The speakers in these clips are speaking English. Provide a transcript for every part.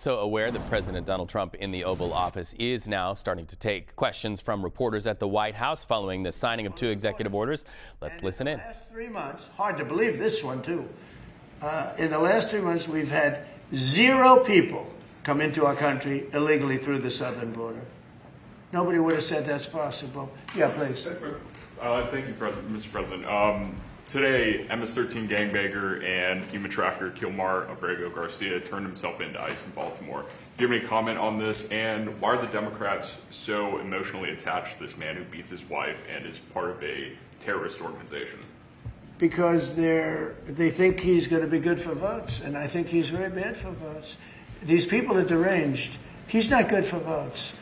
So aware that President Donald Trump in the Oval Office is now starting to take questions from reporters at the White House following the signing of 2 executive orders. Let's listen in. In the last 3 months, hard to believe this one too. In the last 3 months, we've had 0 people come into our country illegally through the southern border. Nobody would have said that's possible. Yeah, please. Thank you, Mr. President. Today, MS-13 gangbanger and human trafficker Kilmar Abrego Garcia turned himself into ICE in Baltimore. Do you have any comment on this? And why are the Democrats so emotionally attached to this man who beats his wife and is part of a terrorist organization? Because they think he's going to be good for votes, and I think he's very bad for votes. These people are deranged. He's not good for votes.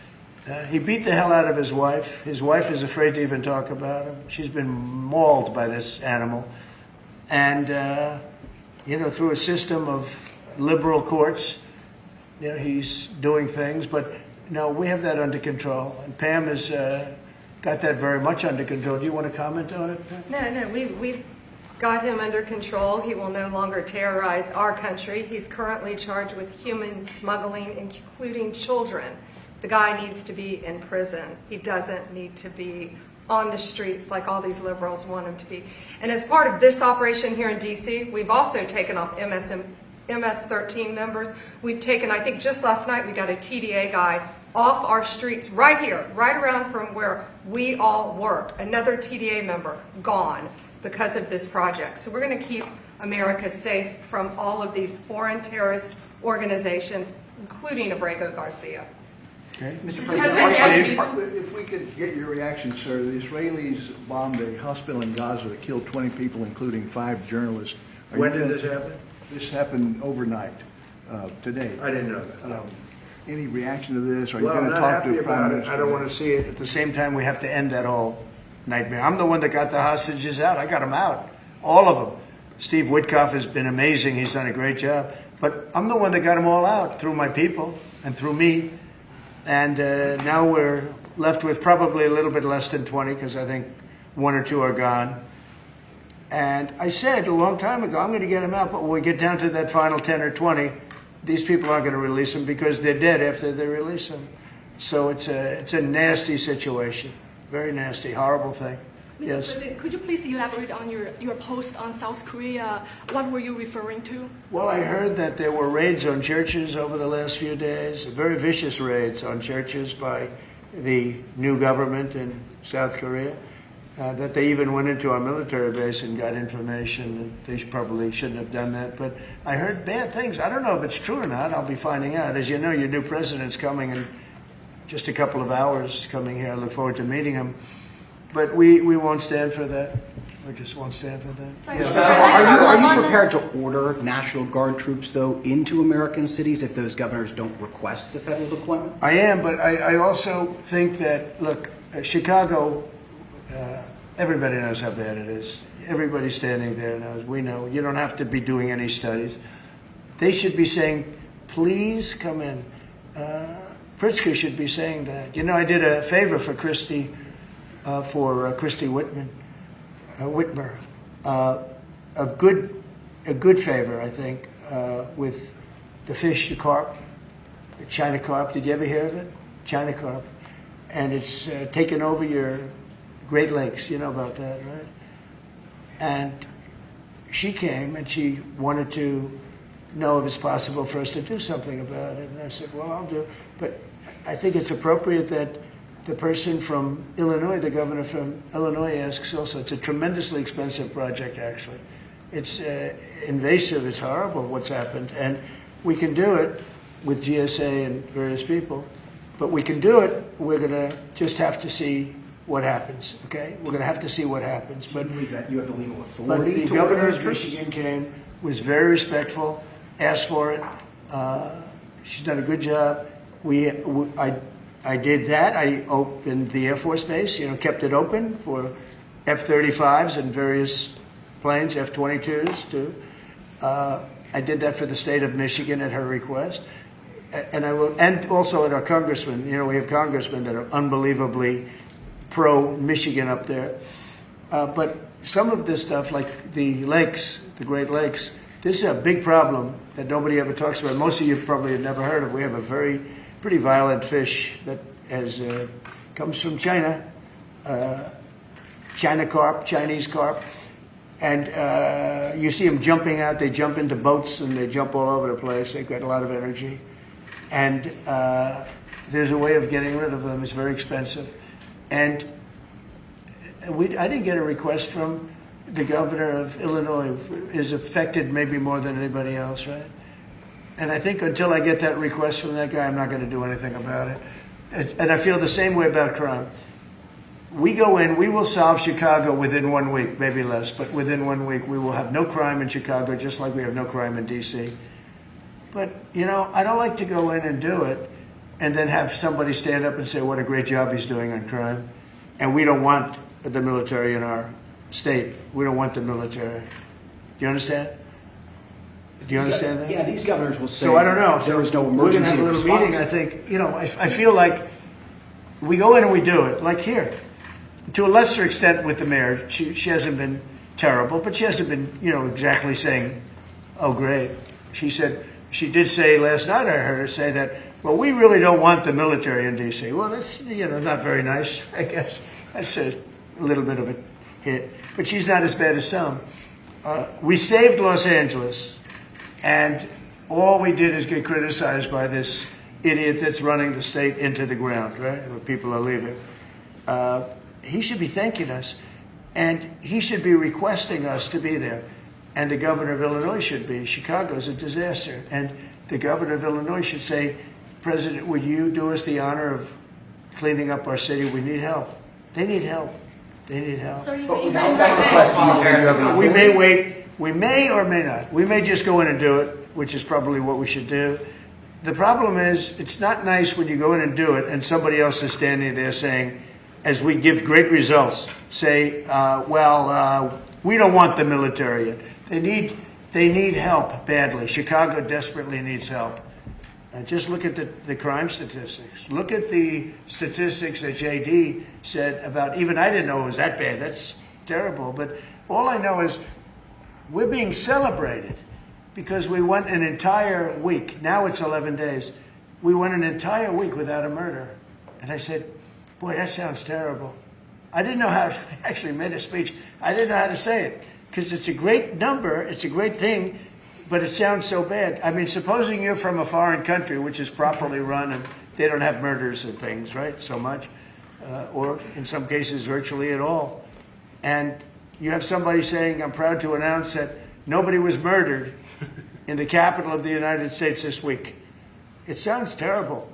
He beat the hell out of his wife. His wife is afraid to even talk about him. She's been mauled by this animal. And, through a system of liberal courts, he's doing things. But, no, we have that under control. And Pam has got that very much under control. Do you want to comment on it? No, we've got him under control. He will no longer terrorize our country. He's currently charged with human smuggling, including children. The guy needs to be in prison. He doesn't need to be on the streets like all these liberals want him to be. And as part of this operation here in D.C., we've also taken off MS-13 members. We've taken, I think just last night, we got a TDA guy off our streets right here, right around from where we all work. Another TDA member gone because of this project. So we're going to keep America safe from all of these foreign terrorist organizations, including Abrego Garcia. Okay. Mr. President, if we could get your reaction, sir. The Israelis bombed a hospital in Gaza that killed 20 people, including 5 journalists. When did this happen? This happened overnight, today. I didn't know that. No. Any reaction to this? Are you Well, going I'm to not talk happy to about Prime it. Minister? I don't want to see it. At the same time, we have to end that whole nightmare. I'm the one that got the hostages out. I got them out, all of them. Steve Witkoff has been amazing. He's done a great job. But I'm the one that got them all out through my people and through me. And now we're left with probably a little bit less than 20 because I think 1 or 2 are gone. And I said a long time ago, I'm going to get them out. But when we get down to that final 10 or 20, these people aren't going to release them because they're dead after they release them. So it's a nasty situation. Very nasty, horrible thing. Mr. Yes. President, could you please elaborate on your post on South Korea? What were you referring to? Well, I heard that there were raids on churches over the last few days, very vicious raids on churches by the new government in South Korea, that they even went into our military base and got information. They probably shouldn't have done that, but I heard bad things. I don't know if it's true or not. I'll be finding out. As you know, your new president's coming in just a couple of hours, coming here. I look forward to meeting him. But we won't stand for that. We just won't stand for that. Yes. Are you prepared to order National Guard troops, though, into American cities if those governors don't request the federal deployment? I am, but I also think that, look, Chicago, everybody knows how bad it is. Everybody standing there knows. We know. You don't have to be doing any studies. They should be saying, please come in. Pritzker should be saying that. I did a favor for Christy Whitmer, a good favor, I think, with the fish, the carp, the China carp. Did you ever hear of it? China carp. And it's taken over your Great Lakes. You know about that, right? And she came and she wanted to know if it's possible for us to do something about it. And I said, well, I'll do it. But I think it's appropriate that the person from Illinois, the governor from Illinois, asks also. It's a tremendously expensive project, actually. It's invasive. It's horrible what's happened. And we can do it with GSA and various people. But we can do it. We're going to just have to see what happens, okay? We're going to have to see what happens. But you have the legal authority the to governor order of those troops? Michigan came, was very respectful, asked for it. She's done a good job. I did that. I opened the Air Force Base, kept it open for F-35s and various planes, F-22s too. I did that for the state of Michigan at her request. And I will, and also at our congressmen. We have congressmen that are unbelievably pro-Michigan up there. But some of this stuff, like the lakes, the Great Lakes, This is a big problem that nobody ever talks about. Most of you probably have never heard of. We have a pretty violent fish that comes from China, China carp, Chinese carp. And you see them jumping out. They jump into boats and they jump all over the place. They've got a lot of energy. And there's a way of getting rid of them. It's very expensive. And I didn't get a request from the governor of Illinois, is affected maybe more than anybody else, right? And I think until I get that request from that guy, I'm not going to do anything about it. And I feel the same way about crime. We go in, we will solve Chicago within 1 week, maybe less, but within 1 week we will have no crime in Chicago, just like we have no crime in D.C. But, you know, I don't like to go in and do it and then have somebody stand up and say what a great job he's doing on crime. And we don't want the military in our state. We don't want the military. Do you understand? Do you understand that? Yeah, these governors will say So I don't know. there was no We're going to emergency have a little response. meeting, I think. You know, I feel like we go in and we do it, like here. To a lesser extent with the mayor. She hasn't been terrible, but she hasn't been, you know, exactly saying, oh, great. She did say last night, I heard her say that, well, we really don't want the military in D.C. Well, that's, you know, not very nice, I guess. That's a little bit of a hit. But she's not as bad as some. We saved Los Angeles, and all we did is get criticized by this idiot that's running the state into the ground, right, where people are leaving. He should be thanking us, and he should be requesting us to be there. And the governor of Illinois should be. Chicago is a disaster. And the governor of Illinois should say, President, would you do us the honor of cleaning up our city? We need help. They need help. They need help. So you We may wait. We may or may not. We may just go in and do it, which is probably what we should do. The problem is, it's not nice when you go in and do it and somebody else is standing there saying, as we give great results, say, we don't want the military in. They need help badly. Chicago desperately needs help. Just look at the crime statistics. Look at the statistics that JD said about, even I didn't know it was that bad. That's terrible. But all I know is we're being celebrated because we went an entire week. Now it's 11 days. We went an entire week without a murder. And I said, boy, that sounds terrible. I didn't know how to, I actually made a speech. I didn't know how to say it because it's a great number. It's a great thing. But it sounds so bad. I mean, supposing you're from a foreign country, which is properly run, and they don't have murders and things, right, so much, or in some cases virtually at all. And you have somebody saying, I'm proud to announce that nobody was murdered in the capital of the United States this week. It sounds terrible.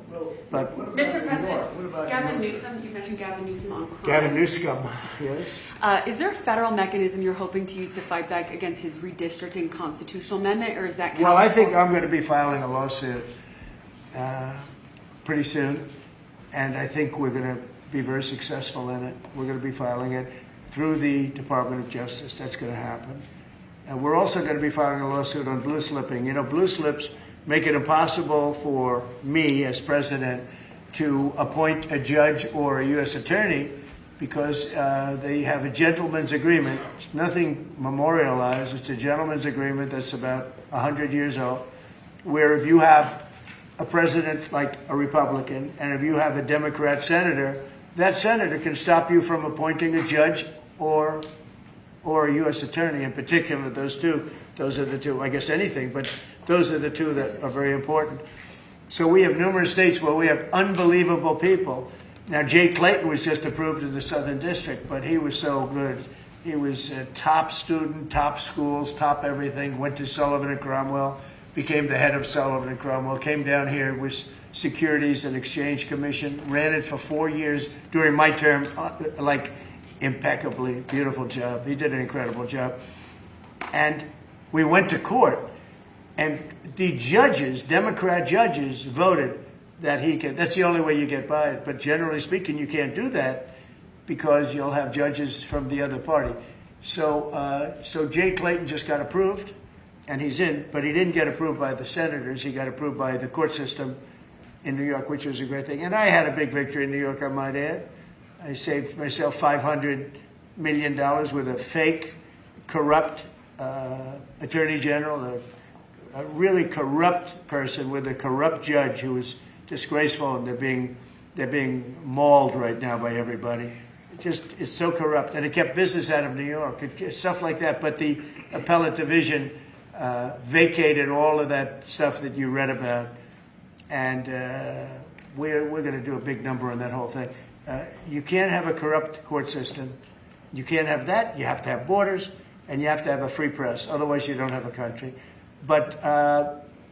But Mr. President, Gavin Newsom, you mentioned Gavin Newsom on crime. Gavin Newsom, yes. Is there a federal mechanism you're hoping to use to fight back against his redistricting constitutional amendment, or is that? Well, I think I'm going to be filing a lawsuit pretty soon, and I think we're going to be very successful in it. We're going to be filing it through the Department of Justice. That's going to happen. And we're also going to be filing a lawsuit on blue slipping. You know, blue slips make it impossible for me as president to appoint a judge or a U.S. attorney because they have a gentleman's agreement. It's nothing memorialized. It's a gentleman's agreement that's about 100 years old, where if you have a president like a Republican and if you have a Democrat senator, that senator can stop you from appointing a judge or a U.S. attorney. In particular, those are the two, I guess anything, but those are the two that are very important. So we have numerous states where we have unbelievable people. Now, Jay Clayton was just approved in the Southern District, but he was so good. He was a top student, top schools, top everything, went to Sullivan and Cromwell, became the head of Sullivan and Cromwell, came down here, was Securities and Exchange Commission, ran it for 4 years during my term, like impeccably, beautiful job. He did an incredible job. And we went to court. And the judges, Democrat judges, voted that he can. That's the only way you get by it. But generally speaking, you can't do that because you'll have judges from the other party. So Jay Clayton just got approved, and he's in. But he didn't get approved by the senators. He got approved by the court system in New York, which was a great thing. And I had a big victory in New York, I might add. I saved myself $500 million with a fake, corrupt attorney general, a really corrupt person with a corrupt judge who was disgraceful, and they're being mauled right now by everybody. It's so corrupt, and it kept business out of New York, stuff like that. But the appellate division vacated all of that stuff that you read about, and we're going to do a big number on that whole thing. You can't have a corrupt court system. You can't have that. You have to have borders, and you have to have a free press. Otherwise, you don't have a country. But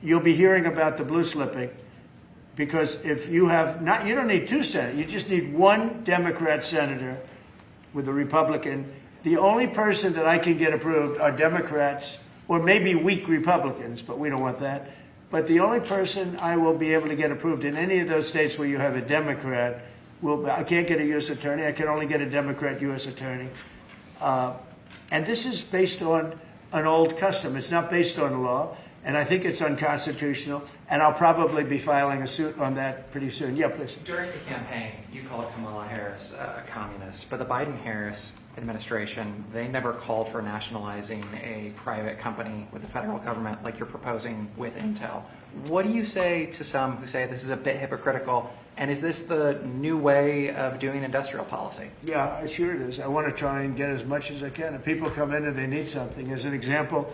you'll be hearing about the blue slipping, because if you have not, you don't need two senators. You just need one Democrat senator with a Republican. The only person that I can get approved are Democrats, or maybe weak Republicans, but we don't want that. But the only person I will be able to get approved in any of those states where you have a Democrat I can't get a U.S. attorney. I can only get a Democrat U.S. attorney. And this is based on an old custom. It's not based on law, and I think it's unconstitutional, and I'll probably be filing a suit on that pretty soon. Yeah, please. During the campaign, you called Kamala Harris a communist, but the Biden-Harris administration, they never called for nationalizing a private company with the federal government like you're proposing with Intel. What do you say to some who say this is a bit hypocritical, and is this the new way of doing industrial policy? Yeah, sure it is. I want to try and get as much as I can. If people come in and they need something, as an example,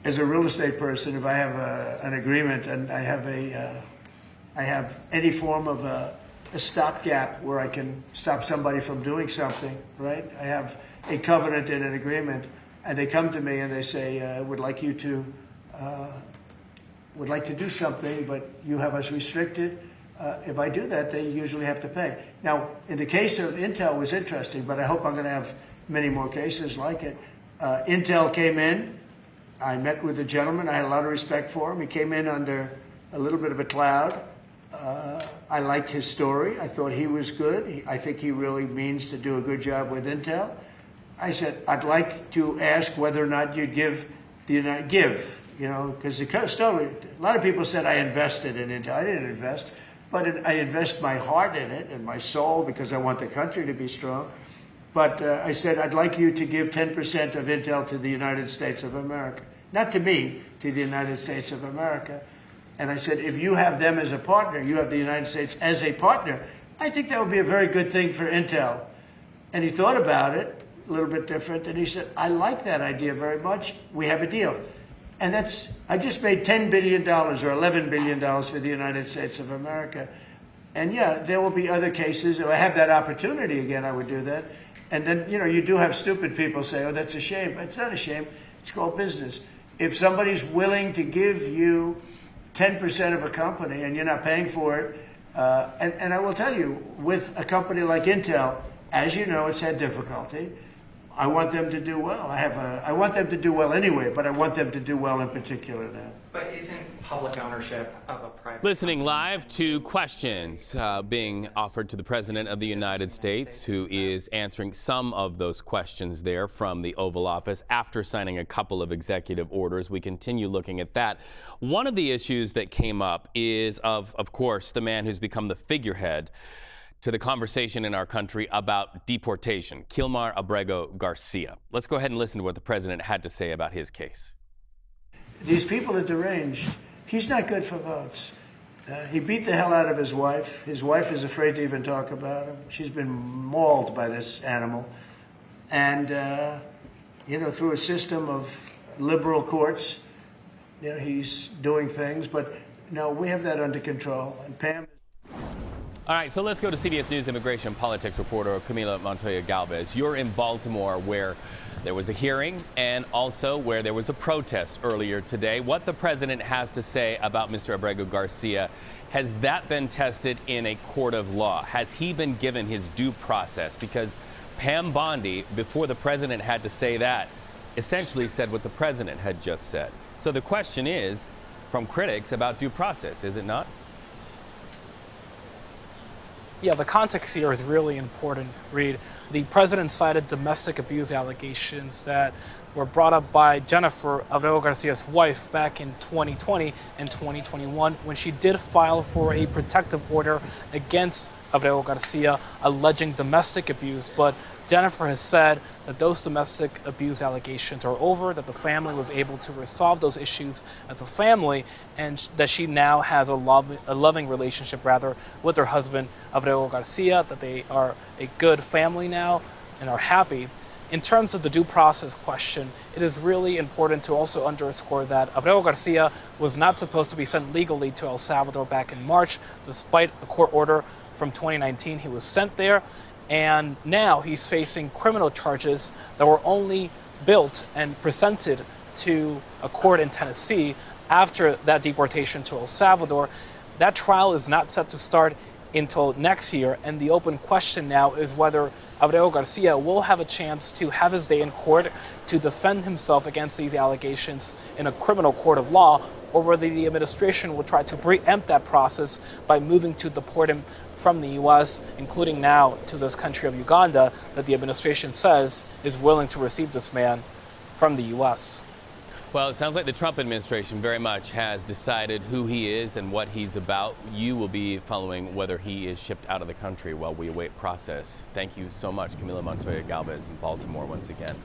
as a real estate person, if I have an agreement and I have any form of a stopgap where I can stop somebody from doing something, right? I have a covenant in an agreement, and they come to me and they say, would like to do something, but you have us restricted. If I do that, they usually have to pay. Now, in the case of Intel, it was interesting, but I hope I'm going to have many more cases like it. Intel came in. I met with the gentleman. I had a lot of respect for him. He came in under a little bit of a cloud. I liked his story. I thought he was good. I think he really means to do a good job with Intel. I said, I'd like to ask whether or not you'd because the story, a lot of people said I invested in Intel. I didn't invest, but I invest my heart in it and my soul because I want the country to be strong. But I said, I'd like you to give 10% of Intel to the United States of America. Not to me, to the United States of America. And I said, if you have them as a partner, you have the United States as a partner, I think that would be a very good thing for Intel. And he thought about it, a little bit different, and he said, I like that idea very much. We have a deal. And I just made $10 billion or $11 billion for the United States of America. And yeah, there will be other cases. If I have that opportunity again, I would do that. And then, you do have stupid people say, oh, that's a shame. It's not a shame. It's called business. If somebody's willing to give you 10% of a company and you're not paying for it, and I will tell you, with a company like Intel, as you know, it's had difficulty. I want them to do well. I want them to do well anyway, but I want them to do well in particular now. But isn't public ownership of a private Listening live to questions being offered to the President of the United States, who is answering some of those questions there from the Oval Office after signing a couple of executive orders. We continue looking at that. One of the issues that came up is, of course, the man who's become the figurehead to the conversation in our country about deportation, Kilmar Abrego Garcia. Let's go ahead and listen to what the president had to say about his case. These people are deranged. He's not good for votes. He beat the hell out of his wife. His wife is afraid to even talk about him. She's been mauled by this animal. And, through a system of liberal courts, he's doing things. But, no, we have that under control. And Pam... All right, so let's go to CBS News immigration politics reporter Camilo Montoya-Galvez. You're in Baltimore, where there was a hearing and also where there was a protest earlier today. What the president has to say about Mr. Abrego Garcia, has that been tested in a court of law? Has he been given his due process? Because Pam Bondi, before the president had to say that, essentially said what the president had just said. So the question is, from critics, about due process, is it not? Yeah, the context here is really important, Reed. The president cited domestic abuse allegations that were brought up by Jennifer Abrego Garcia's wife back in 2020 and 2021 when she did file for a protective order against Abrego Garcia alleging domestic abuse, but Jennifer has said that those domestic abuse allegations are over, that the family was able to resolve those issues as a family, and that she now has a loving relationship with her husband, Abrego Garcia, that they are a good family now and are happy. In terms of the due process question, it is really important to also underscore that Abrego Garcia was not supposed to be sent legally to El Salvador back in March. Despite a court order from 2019, he was sent there, and now he's facing criminal charges that were only built and presented to a court in Tennessee after that deportation to El Salvador. That trial is not set to start until next year, and the open question now is whether Abrego Garcia will have a chance to have his day in court to defend himself against these allegations in a criminal court of law, or whether the administration will try to preempt that process by moving to deport him from the U.S., including now to this country of Uganda that the administration says is willing to receive this man from the U.S. Well, it sounds like the Trump administration very much has decided who he is and what he's about. You will be following whether he is shipped out of the country while we await process. Thank you so much, Camilo Montoya-Galvez in Baltimore once again.